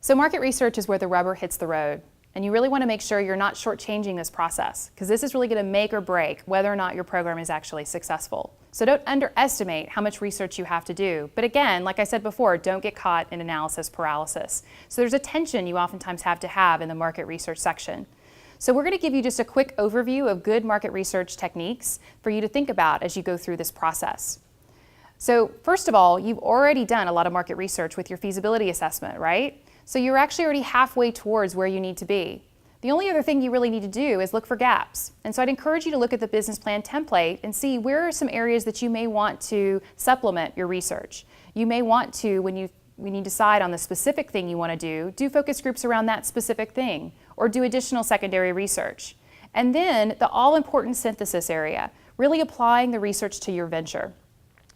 So market research is where the rubber hits the road, and you really want to make sure you're not shortchanging this process, because this is really going to make or break whether or not your program is actually successful. So don't underestimate how much research you have to do. But again, like I said before, don't get caught in analysis paralysis. So there's a tension you oftentimes have to have in the market research section. So we're going to give you just a quick overview of good market research techniques for you to think about as you go through this process. So first of all, you've already done a lot of market research with your feasibility assessment, right? So you're actually already halfway towards where you need to be. The only other thing you really need to do is look for gaps. And so I'd encourage you to look at the business plan template and see where are some areas that you may want to supplement your research. You may want to, when you decide on the specific thing you want to do focus groups around that specific thing, or do additional secondary research. And then the all-important synthesis area, really applying the research to your venture.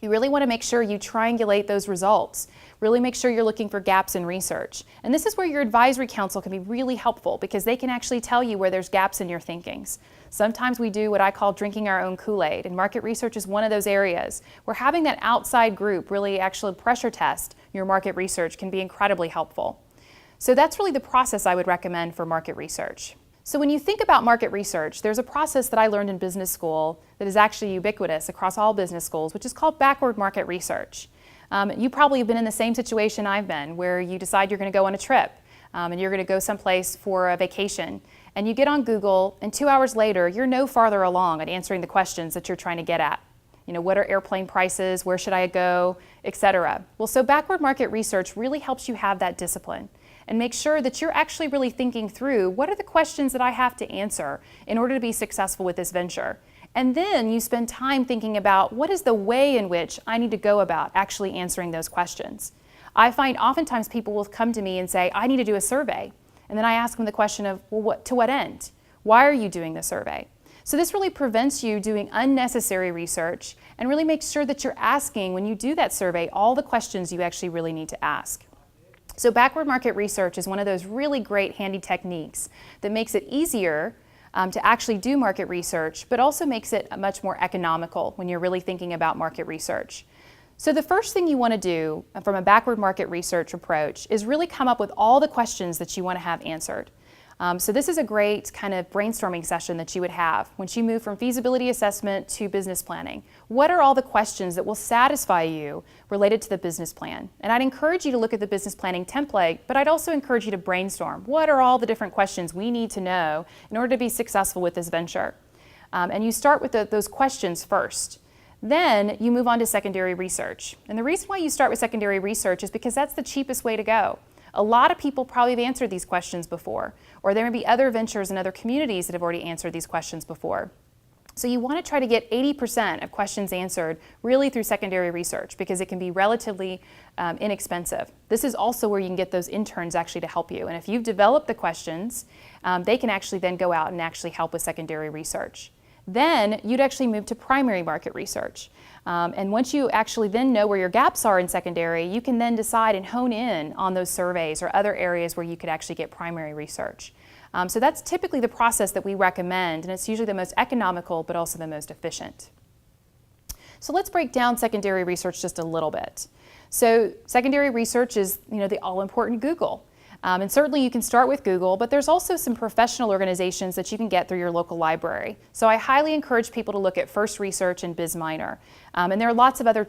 You really want to make sure you triangulate those results. Really make sure you're looking for gaps in research. And this is where your advisory council can be really helpful, because they can actually tell you where there's gaps in your thinkings. Sometimes we do what I call drinking our own Kool-Aid, and market research is one of those areas where having that outside group really actually pressure test your market research can be incredibly helpful. So that's really the process I would recommend for market research. So when you think about market research, there's a process that I learned in business school that is actually ubiquitous across all business schools, which is called backward market research. You probably have been in the same situation I've been, where you decide you're going to go on a trip and you're going to go someplace for a vacation, and you get on Google, and 2 hours later you're no farther along at answering the questions that you're trying to get at. You know, what are airplane prices, where should I go, etc. Well, so backward market research really helps you have that discipline and make sure that you're actually really thinking through what are the questions that I have to answer in order to be successful with this venture. And then you spend time thinking about what is the way in which I need to go about actually answering those questions. I find oftentimes people will come to me and say, I need to do a survey. And then I ask them the question of, well, to what end? Why are you doing the survey? So this really prevents you doing unnecessary research and really makes sure that you're asking, when you do that survey, all the questions you actually really need to ask. So backward market research is one of those really great handy techniques that makes it easier to actually do market research, but also makes it much more economical when you're really thinking about market research. So the first thing you want to do from a backward market research approach is really come up with all the questions that you want to have answered. So this is a great kind of brainstorming session that you would have once you move from feasibility assessment to business planning. What are all the questions that will satisfy you related to the business plan? And I'd encourage you to look at the business planning template, but I'd also encourage you to brainstorm. What are all the different questions we need to know in order to be successful with this venture? And you start with those questions first. Then you move on to secondary research. And the reason why you start with secondary research is because that's the cheapest way to go. A lot of people probably have answered these questions before, or there may be other ventures and other communities that have already answered these questions before. So you want to try to get 80% of questions answered really through secondary research, because it can be relatively inexpensive. This is also where you can get those interns actually to help you. And if you've developed the questions, they can actually then go out and actually help with secondary research. Then you'd actually move to primary market research. And once you actually then know where your gaps are in secondary, you can then decide and hone in on those surveys or other areas where you could actually get primary research. So that's typically the process that we recommend, and it's usually the most economical but also the most efficient. So let's break down secondary research just a little bit. So secondary research is, the all-important Google. And certainly you can start with Google, but there's also some professional organizations that you can get through your local library. So I highly encourage people to look at First Research and BizMiner. And there are lots of other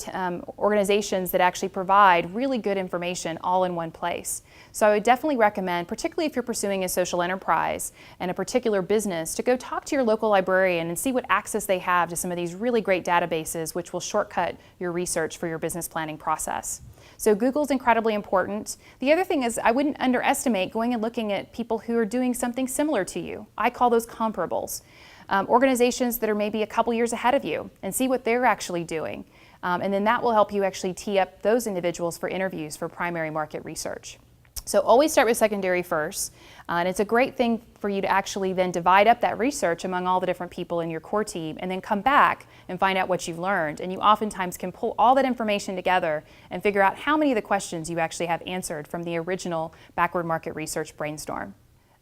organizations that actually provide really good information all in one place. So I would definitely recommend, particularly if you're pursuing a social enterprise and a particular business, to go talk to your local librarian and see what access they have to some of these really great databases, which will shortcut your research for your business planning process. So Google's incredibly important. The other thing is, I wouldn't underestimate going and looking at people who are doing something similar to you. I call those comparables. Organizations that are maybe a couple years ahead of you, and see what they're actually doing. And then that will help you actually tee up those individuals for interviews for primary market research. So always start with secondary first, and it's a great thing for you to actually then divide up that research among all the different people in your core team, and then come back and find out what you've learned. And you oftentimes can pull all that information together and figure out how many of the questions you actually have answered from the original backward market research brainstorm.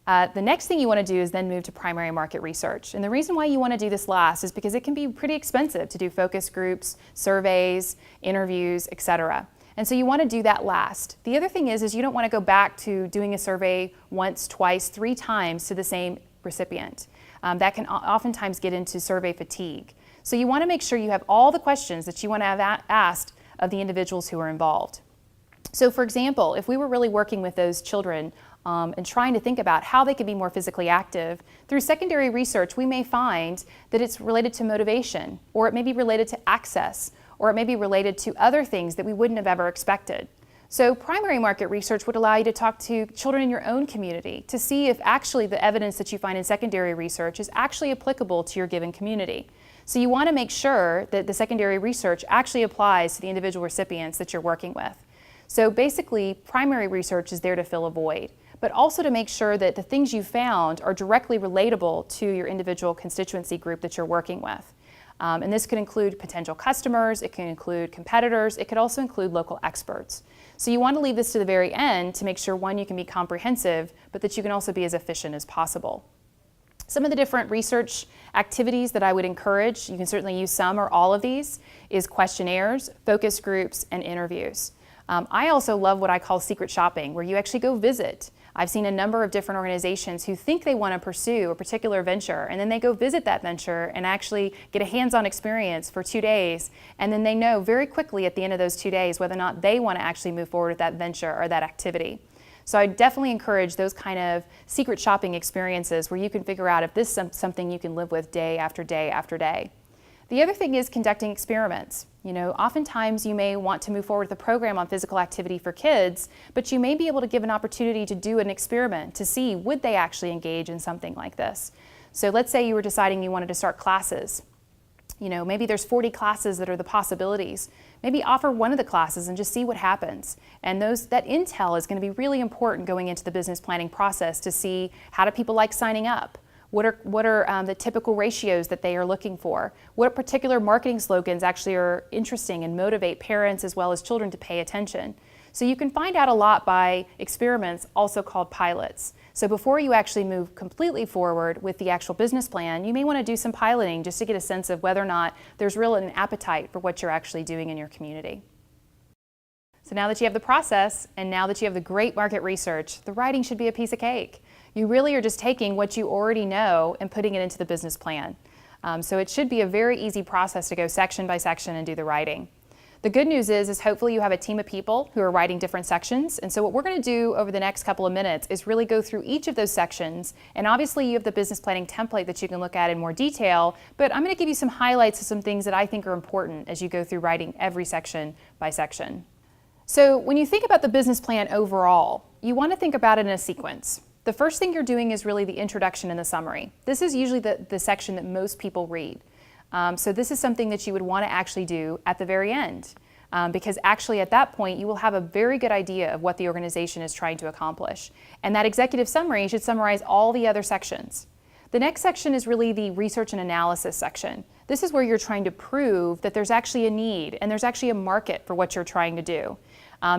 The next thing you want to do is then move to primary market research. And the reason why you want to do this last is because it can be pretty expensive to do focus groups, surveys, interviews, etc. And so you want to do that last. The other thing is you don't want to go back to doing a survey once, twice, 3 times to the same recipient. That can oftentimes get into survey fatigue. So you want to make sure you have all the questions that you want to have asked of the individuals who are involved. So for example, if we were really working with those children and trying to think about how they could be more physically active, through secondary research we may find that it's related to motivation, or it may be related to access, or it may be related to other things that we wouldn't have ever expected. So primary market research would allow you to talk to children in your own community to see if actually the evidence that you find in secondary research is actually applicable to your given community. So you want to make sure that the secondary research actually applies to the individual recipients that you're working with. So basically, primary research is there to fill a void, but also to make sure that the things you found are directly relatable to your individual constituency group that you're working with. And this could include potential customers, it can include competitors, it could also include local experts. So you want to leave this to the very end to make sure, one, you can be comprehensive, but that you can also be as efficient as possible. Some of the different research activities that I would encourage, you can certainly use some or all of these, is questionnaires, focus groups, and interviews. I also love what I call secret shopping, where you actually go visit. I've seen a number of different organizations who think they want to pursue a particular venture, and then they go visit that venture and actually get a hands-on experience for 2 days, and then they know very quickly at the end of those 2 days whether or not they want to actually move forward with that venture or that activity. So I definitely encourage those kind of secret shopping experiences where you can figure out if this is something you can live with day after day after day. The other thing is conducting experiments. Oftentimes you may want to move forward with a program on physical activity for kids, but you may be able to give an opportunity to do an experiment to see would they actually engage in something like this. So let's say you were deciding you wanted to start classes. Maybe there's 40 classes that are the possibilities. Maybe offer one of the classes and just see what happens. And that intel is going to be really important going into the business planning process to see how do people like signing up. What are the typical ratios that they are looking for? What particular marketing slogans actually are interesting and motivate parents as well as children to pay attention? So you can find out a lot by experiments, also called pilots. So before you actually move completely forward with the actual business plan, you may want to do some piloting just to get a sense of whether or not there's really an appetite for what you're actually doing in your community. So now that you have the process, and now that you have the great market research, the writing should be a piece of cake. You really are just taking what you already know and putting it into the business plan. So it should be a very easy process to go section by section and do the writing. The good news is hopefully you have a team of people who are writing different sections. And so what we're going to do over the next couple of minutes is really go through each of those sections. And obviously you have the business planning template that you can look at in more detail, but I'm going to give you some highlights of some things that I think are important as you go through writing every section by section. So when you think about the business plan overall, you want to think about it in a sequence. The first thing you're doing is really the introduction and the summary. This is usually the section that most people read. So this is something that you would want to actually do at the very end, because actually at that point you will have a very good idea of what the organization is trying to accomplish. And that executive summary should summarize all the other sections. The next section is really the research and analysis section. This is where you're trying to prove that there's actually a need and there's actually a market for what you're trying to do.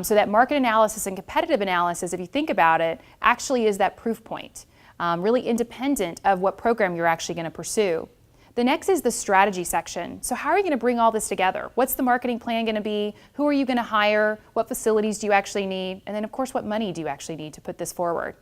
So that market analysis and competitive analysis, if you think about it, actually is that proof point, really independent of what program you're actually going to pursue. The next is the strategy section. So how are you going to bring all this together? What's the marketing plan going to be? Who are you going to hire? What facilities do you actually need? And then of course, what money do you actually need to put this forward?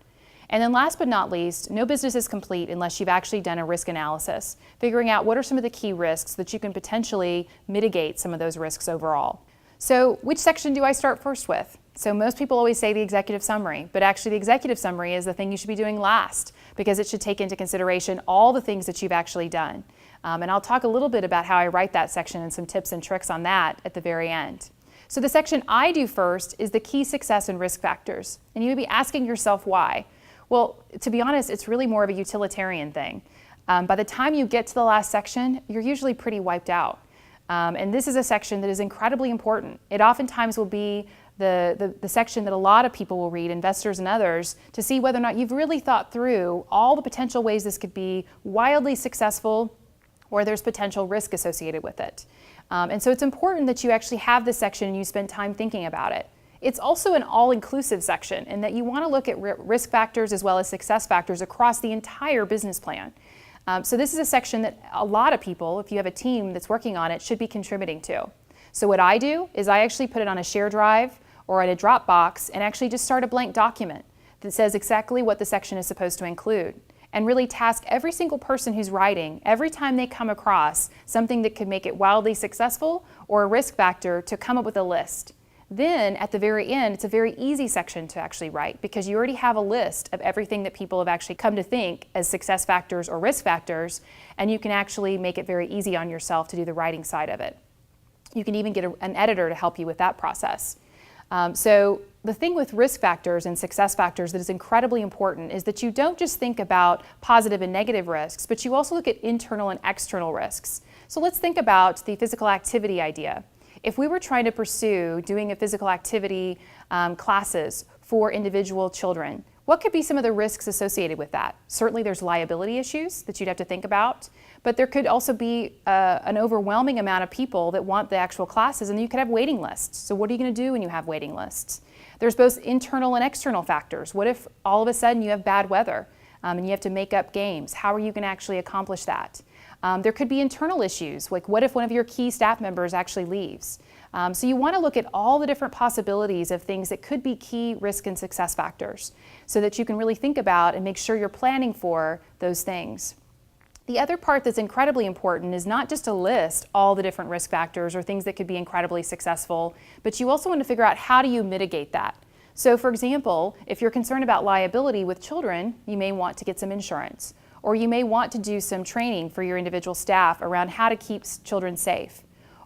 And then last but not least, no business is complete unless you've actually done a risk analysis, figuring out what are some of the key risks that you can potentially mitigate some of those risks overall. So which section do I start first with? So most people always say the executive summary, but actually the executive summary is the thing you should be doing last because it should take into consideration all the things that you've actually done. And I'll talk a little bit about how I write that section and some tips and tricks on that at the very end. So the section I do first is the key success and risk factors. And you would be asking yourself why. Well, to be honest, it's really more of a utilitarian thing. By the time you get to the last section, you're usually pretty wiped out. And this is a section that is incredibly important. It oftentimes will be the section that a lot of people will read, investors and others, to see whether or not you've really thought through all the potential ways this could be wildly successful or there's potential risk associated with it. And so it's important that you actually have this section and you spend time thinking about it. It's also an all-inclusive section in that you want to look at risk factors as well as success factors across the entire business plan. So this is a section that a lot of people, if you have a team that's working on it, should be contributing to. So what I do is I actually put it on a share drive or in a Dropbox and actually just start a blank document that says exactly what the section is supposed to include, and really task every single person who's writing, every time they come across something that could make it wildly successful or a risk factor, to come up with a list. Then at the very end, it's a very easy section to actually write because you already have a list of everything that people have actually come to think as success factors or risk factors, and you can actually make it very easy on yourself to do the writing side of it. You can even get an editor to help you with that process. So the thing with risk factors and success factors that is incredibly important is that you don't just think about positive and negative risks, but you also look at internal and external risks. So let's think about the physical activity idea. If we were trying to pursue doing a physical activity classes for individual children, what could be some of the risks associated with that? Certainly there's liability issues that you'd have to think about, but there could also be an overwhelming amount of people that want the actual classes, and you could have waiting lists. So what are you going to do when you have waiting lists? There's both internal and external factors. What if all of a sudden you have bad weather and you have to make up games? How are you going to actually accomplish that? There could be internal issues, like what if one of your key staff members actually leaves? So you want to look at all the different possibilities of things that could be key risk and success factors so that you can really think about and make sure you're planning for those things. The other part that's incredibly important is not just to list all the different risk factors or things that could be incredibly successful, but you also want to figure out how do you mitigate that. So for example, if you're concerned about liability with children, you may want to get some insurance, or you may want to do some training for your individual staff around how to keep children safe.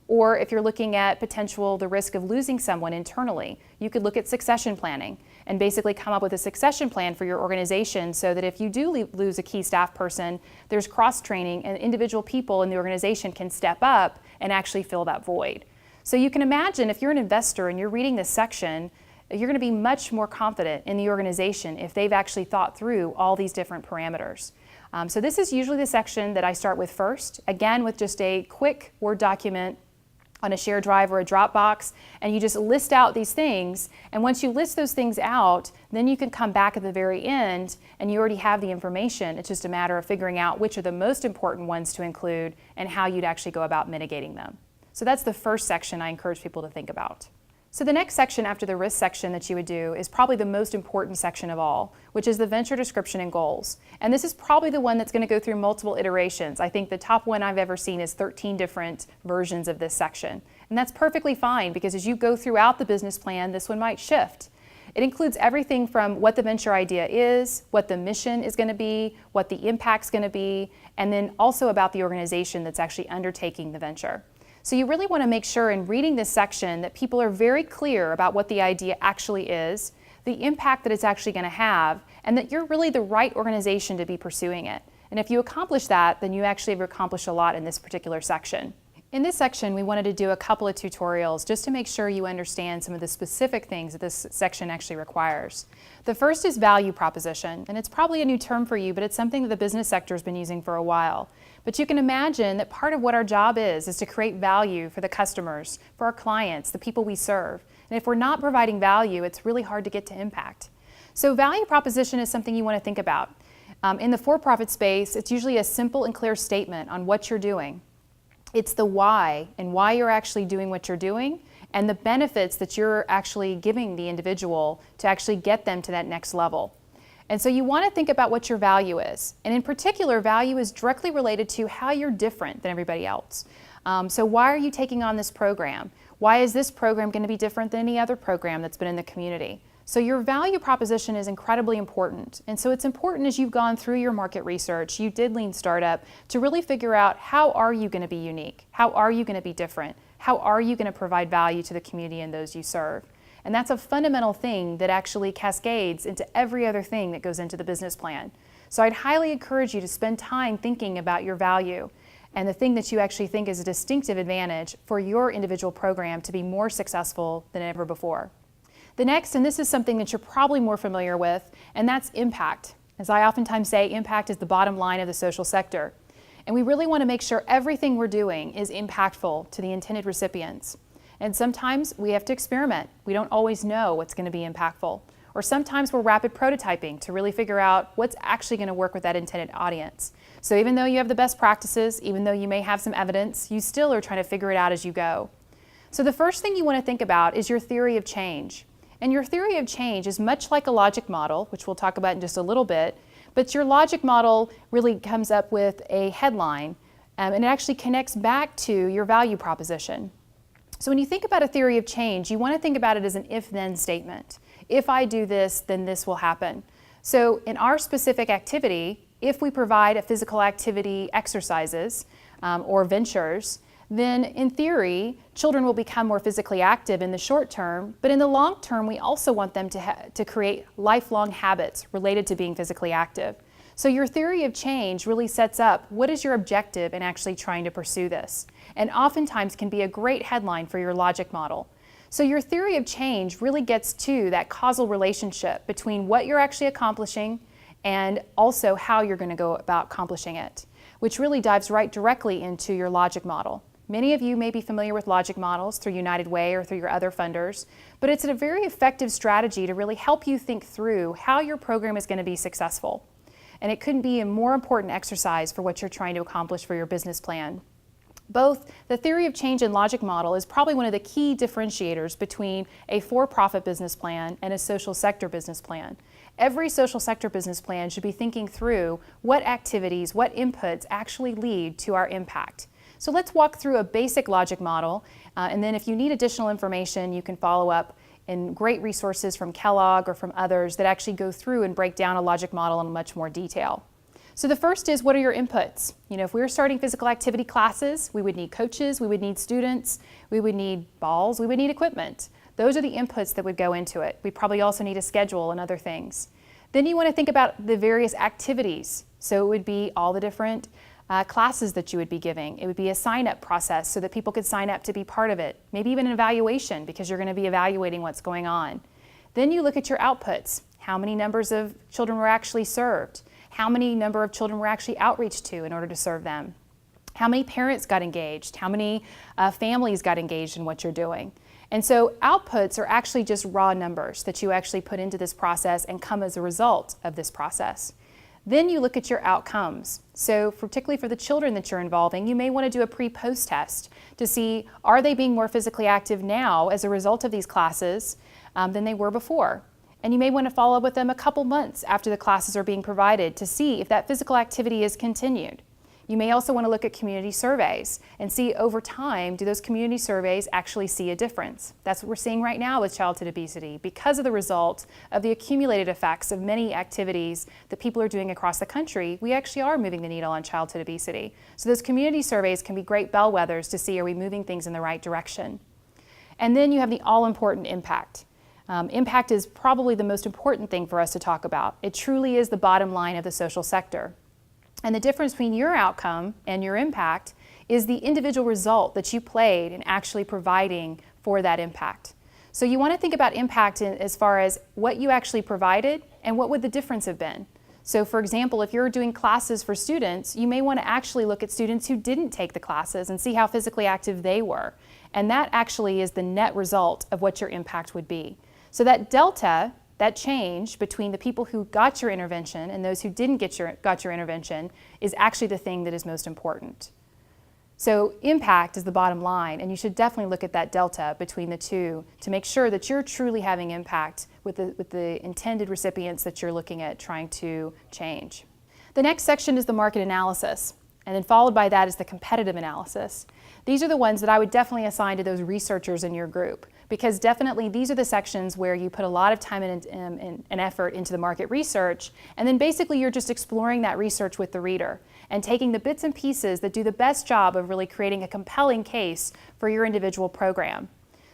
Or if you're looking at the risk of losing someone internally, you could look at succession planning and basically come up with a succession plan for your organization so that if you do lose a key staff person, there's cross-training and individual people in the organization can step up and actually fill that void. So you can imagine if you're an investor and you're reading this section, you're going to be much more confident in the organization if they've actually thought through all these different parameters. So this is usually the section that I start with first, again with just a quick Word document on a shared drive or a Dropbox, and you just list out these things, and once you list those things out, then you can come back at the very end and you already have the information. It's just a matter of figuring out which are the most important ones to include and how you'd actually go about mitigating them. So that's the first section I encourage people to think about. So the next section after the risk section that you would do is probably the most important section of all, which is the venture description and goals. And this is probably the one that's going to go through multiple iterations. I think the top one I've ever seen is 13 different versions of this section. And that's perfectly fine because as you go throughout the business plan, this one might shift. It includes everything from what the venture idea is, what the mission is going to be, what the impact's going to be, and then also about the organization that's actually undertaking the venture. So you really want to make sure in reading this section that people are very clear about what the idea actually is, the impact that it's actually going to have, and that you're really the right organization to be pursuing it. And if you accomplish that, then you actually have accomplished a lot in this particular section. In this section, we wanted to do a couple of tutorials just to make sure you understand some of the specific things that this section actually requires. The first is value proposition, and it's probably a new term for you, but it's something that the business sector has been using for a while. But you can imagine that part of what our job is to create value for the customers, for our clients, the people we serve. And if we're not providing value, it's really hard to get to impact. So value proposition is something you want to think about. In the for-profit space, it's usually a simple and clear statement on what you're doing. It's the why and why you're actually doing what you're doing and the benefits that you're actually giving the individual to actually get them to that next level. And so you want to think about what your value is. And in particular, value is directly related to how you're different than everybody else. So why are you taking on this program? Why is this program going to be different than any other program that's been in the community? So your value proposition is incredibly important. And so it's important as you've gone through your market research, you did Lean Startup, to really figure out how are you going to be unique? How are you going to be different? How are you going to provide value to the community and those you serve? And that's a fundamental thing that actually cascades into every other thing that goes into the business plan. So I'd highly encourage you to spend time thinking about your value and the thing that you actually think is a distinctive advantage for your individual program to be more successful than ever before. The next, and this is something that you're probably more familiar with, and that's impact. As I oftentimes say, impact is the bottom line of the social sector. And we really want to make sure everything we're doing is impactful to the intended recipients. And sometimes we have to experiment. We don't always know what's going to be impactful. Or sometimes we're rapid prototyping to really figure out what's actually going to work with that intended audience. So even though you have the best practices, even though you may have some evidence, you still are trying to figure it out as you go. So the first thing you want to think about is your theory of change. And your theory of change is much like a logic model, which we'll talk about in just a little bit, but your logic model really comes up with a headline, and it actually connects back to your value proposition. So when you think about a theory of change, you want to think about it as an if-then statement. If I do this, then this will happen. So in our specific activity, if we provide a physical activity exercises or ventures, then in theory, children will become more physically active in the short term, but in the long term, we also want them to create lifelong habits related to being physically active. So your theory of change really sets up what is your objective in actually trying to pursue this, and oftentimes can be a great headline for your logic model. So your theory of change really gets to that causal relationship between what you're actually accomplishing and also how you're going to go about accomplishing it, which really dives right directly into your logic model. Many of you may be familiar with logic models through United Way or through your other funders, but it's a very effective strategy to really help you think through how your program is going to be successful. And it couldn't be a more important exercise for what you're trying to accomplish for your business plan. Both the theory of change and logic model is probably one of the key differentiators between a for-profit business plan and a social sector business plan. Every social sector business plan should be thinking through what activities, what inputs actually lead to our impact. So let's walk through a basic logic model, and then if you need additional information, you can follow up in great resources from Kellogg or from others that actually go through and break down a logic model in much more detail. So the first is, what are your inputs? You know, if we were starting physical activity classes, we would need coaches, we would need students, we would need balls, we would need equipment. Those are the inputs that would go into it. We probably also need a schedule and other things. Then you want to think about the various activities. So it would be all the different classes that you would be giving. It would be a sign-up process so that people could sign up to be part of it. Maybe even an evaluation, because you're going to be evaluating what's going on. Then you look at your outputs. How many numbers of children were actually served? How many number of children were actually outreached to in order to serve them? How many parents got engaged? How many families got engaged in what you're doing? And so outputs are actually just raw numbers that you actually put into this process and come as a result of this process. Then you look at your outcomes. So particularly for the children that you're involving, you may want to do a pre-post test to see, are they being more physically active now as a result of these classes than they were before? And you may want to follow up with them a couple months after the classes are being provided to see if that physical activity is continued. You may also want to look at community surveys and see over time, do those community surveys actually see a difference? That's what we're seeing right now with childhood obesity because of the result of the accumulated effects of many activities that people are doing across the country. We actually are moving the needle on childhood obesity. So those community surveys can be great bellwethers to see, are we moving things in the right direction? And then you have the all-important impact. Impact is probably the most important thing for us to talk about. It truly is the bottom line of the social sector. And the difference between your outcome and your impact is the individual result that you played in actually providing for that impact. So you want to think about impact as far as what you actually provided and what would the difference have been. So for example, if you're doing classes for students, you may want to actually look at students who didn't take the classes and see how physically active they were. And that actually is the net result of what your impact would be. So that delta, that change between the people who got your intervention and those who didn't got your intervention is actually the thing that is most important. So impact is the bottom line, and you should definitely look at that delta between the two to make sure that you're truly having impact with the intended recipients that you're looking at trying to change. The next section is the market analysis, and then followed by that is the competitive analysis. These are the ones that I would definitely assign to those researchers in your group, because definitely these are the sections where you put a lot of time and effort into the market research, and then basically you're just exploring that research with the reader and taking the bits and pieces that do the best job of really creating a compelling case for your individual program.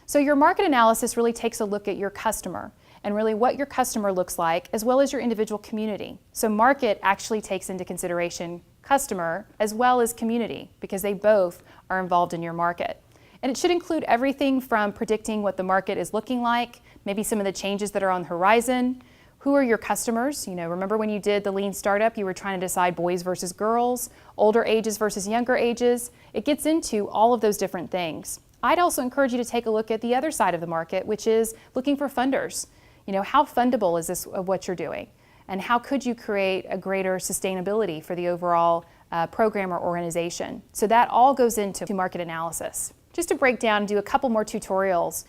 So your market analysis really takes a look at your customer and really what your customer looks like, as well as your individual community. So market actually takes into consideration customer as well as community, because they both are involved in your market. And it should include everything from predicting what the market is looking like, maybe some of the changes that are on the horizon. Who are your customers? You know, remember when you did the Lean Startup, you were trying to decide boys versus girls, older ages versus younger ages. It gets into all of those different things. I'd also encourage you to take a look at the other side of the market, which is looking for funders. You know, how fundable is this of what you're doing? And how could you create a greater sustainability for the overall program or organization? So that all goes into market analysis. Just to break down and do a couple more tutorials,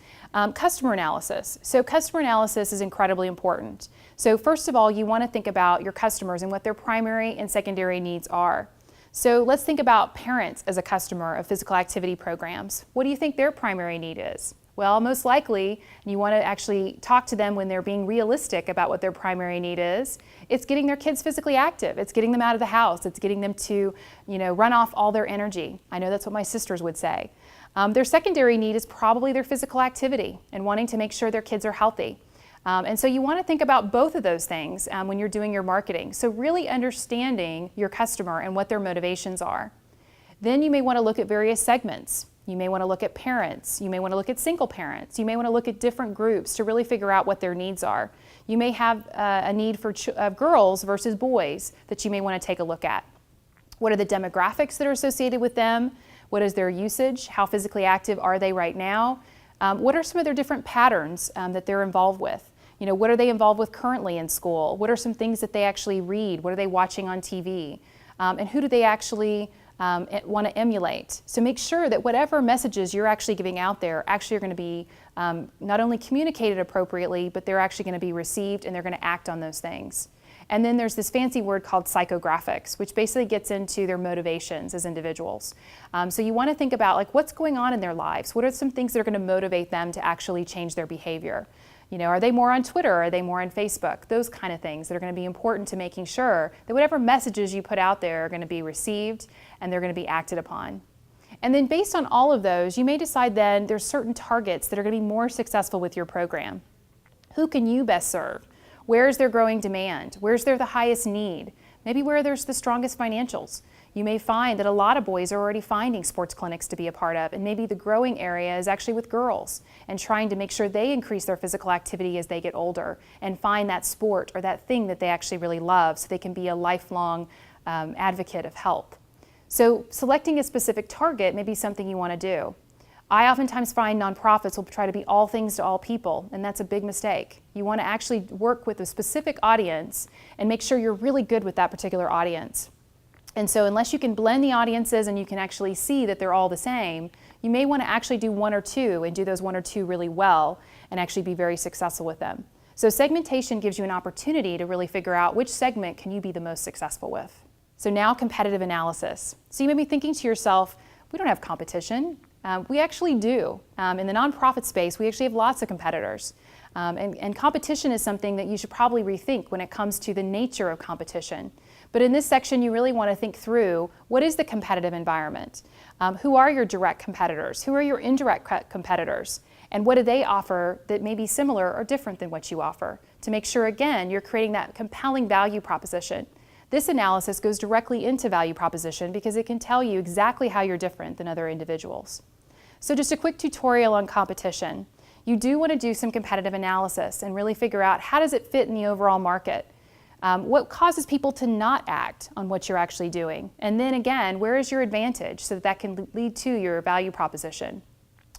customer analysis. So customer analysis is incredibly important. So first of all, you want to think about your customers and what their primary and secondary needs are. So let's think about parents as a customer of physical activity programs. What do you think their primary need is? Well, most likely, you want to actually talk to them when they're being realistic about what their primary need is. It's getting their kids physically active. It's getting them out of the house. It's getting them to, run off all their energy. I know that's what my sisters would say. Their secondary need is probably their physical activity and wanting to make sure their kids are healthy. And so you want to think about both of those things when you're doing your marketing. So really understanding your customer and what their motivations are. Then you may want to look at various segments. You may want to look at parents. You may want to look at single parents. You may want to look at different groups to really figure out what their needs are. You may have a need for girls versus boys that you may want to take a look at. What are the demographics that are associated with them? What is their usage? How physically active are they right now? What are some of their different patterns that they're involved with? What are they involved with currently in school? What are some things that they actually read? What are they watching on TV? And who do they actually want to emulate? So make sure that whatever messages you're actually giving out there actually are going to be not only communicated appropriately, but they're actually going to be received and they're going to act on those things. And then there's this fancy word called psychographics, which basically gets into their motivations as individuals. So you want to think about what's going on in their lives? What are some things that are going to motivate them to actually change their behavior? Are they more on Twitter? Are they more on Facebook? Those kind of things that are going to be important to making sure that whatever messages you put out there are going to be received and they're going to be acted upon. And then based on all of those, you may decide then there's certain targets that are going to be more successful with your program. Who can you best serve? Where is there growing demand? Where's there the highest need? Maybe where there's the strongest financials. You may find that a lot of boys are already finding sports clinics to be a part of, and maybe the growing area is actually with girls and trying to make sure they increase their physical activity as they get older and find that sport or that thing that they actually really love so they can be a lifelong advocate of health. So selecting a specific target may be something you want to do. I oftentimes find nonprofits will try to be all things to all people, and that's a big mistake. You want to actually work with a specific audience and make sure you're really good with that particular audience. And so unless you can blend the audiences and you can actually see that they're all the same, you may want to actually do one or two and do those one or two really well and actually be very successful with them. So segmentation gives you an opportunity to really figure out which segment can you be the most successful with. So now competitive analysis. So you may be thinking to yourself, we don't have competition. We actually do. In the nonprofit space, we actually have lots of competitors. And competition is something that you should probably rethink when it comes to the nature of competition. But in this section, you really want to think through what is the competitive environment? Who are your direct competitors? Who are your indirect competitors? And what do they offer that may be similar or different than what you offer? To make sure, again, you're creating that compelling value proposition. This analysis goes directly into value proposition because it can tell you exactly how you're different than other individuals. So just a quick tutorial on competition. You do want to do some competitive analysis and really figure out how does it fit in the overall market? What causes people to not act on what you're actually doing? And then again, where is your advantage so that can lead to your value proposition?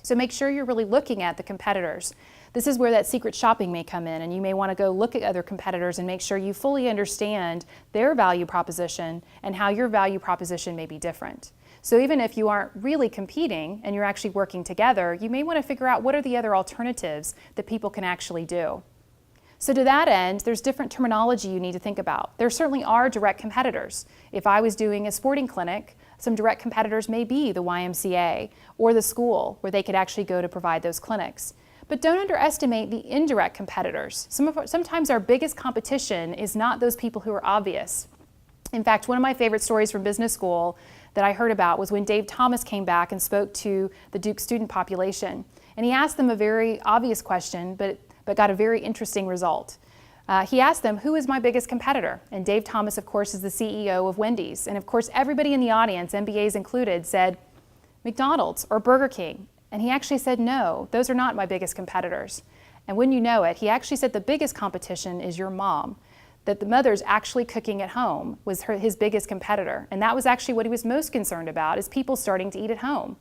So make sure you're really looking at the competitors. This is where that secret shopping may come in, and you may want to go look at other competitors and make sure you fully understand their value proposition and how your value proposition may be different. So even if you aren't really competing and you're actually working together, you may want to figure out what are the other alternatives that people can actually do. So to that end, there's different terminology you need to think about. There certainly are direct competitors. If I was doing a sporting clinic, some direct competitors may be the YMCA or the school where they could actually go to provide those clinics. But don't underestimate the indirect competitors. Sometimes our biggest competition is not those people who are obvious. In fact, one of my favorite stories from business school that I heard about was when Dave Thomas came back and spoke to the Duke student population. And he asked them a very obvious question, but got a very interesting result. He asked them, who is my biggest competitor? And Dave Thomas, of course, is the CEO of Wendy's. And of course, everybody in the audience, MBAs included, said McDonald's or Burger King. And he actually said, no, those are not my biggest competitors. And when you know it, he actually said the biggest competition is your mom. That the mother's actually cooking at home was his biggest competitor. And that was actually what he was most concerned about, is people starting to eat at home.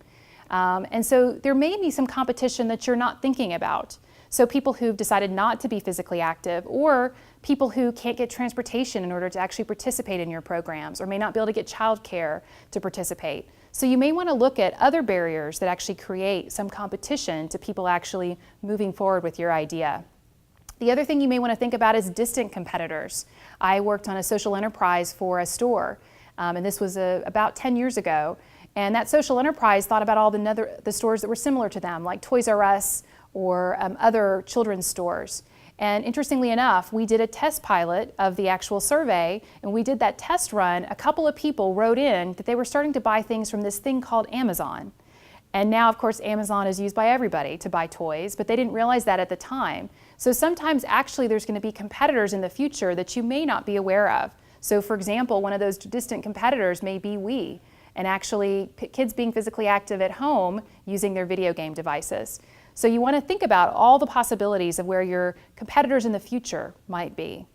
And so there may be some competition that you're not thinking about. So people who've decided not to be physically active, or people who can't get transportation in order to actually participate in your programs, or may not be able to get childcare to participate. So you may want to look at other barriers that actually create some competition to people actually moving forward with your idea. The other thing you may want to think about is distant competitors. I worked on a social enterprise for a store, and this was about 10 years ago. And that social enterprise thought about all the stores that were similar to them, like Toys R Us or other children's stores. And interestingly enough, we did a test pilot of the actual survey, and we did that test run. A couple of people wrote in that they were starting to buy things from this thing called Amazon. And now, of course, Amazon is used by everybody to buy toys, but they didn't realize that at the time. So sometimes actually there's going to be competitors in the future that you may not be aware of. So for example, one of those distant competitors may be Wii, and actually kids being physically active at home using their video game devices. So you want to think about all the possibilities of where your competitors in the future might be.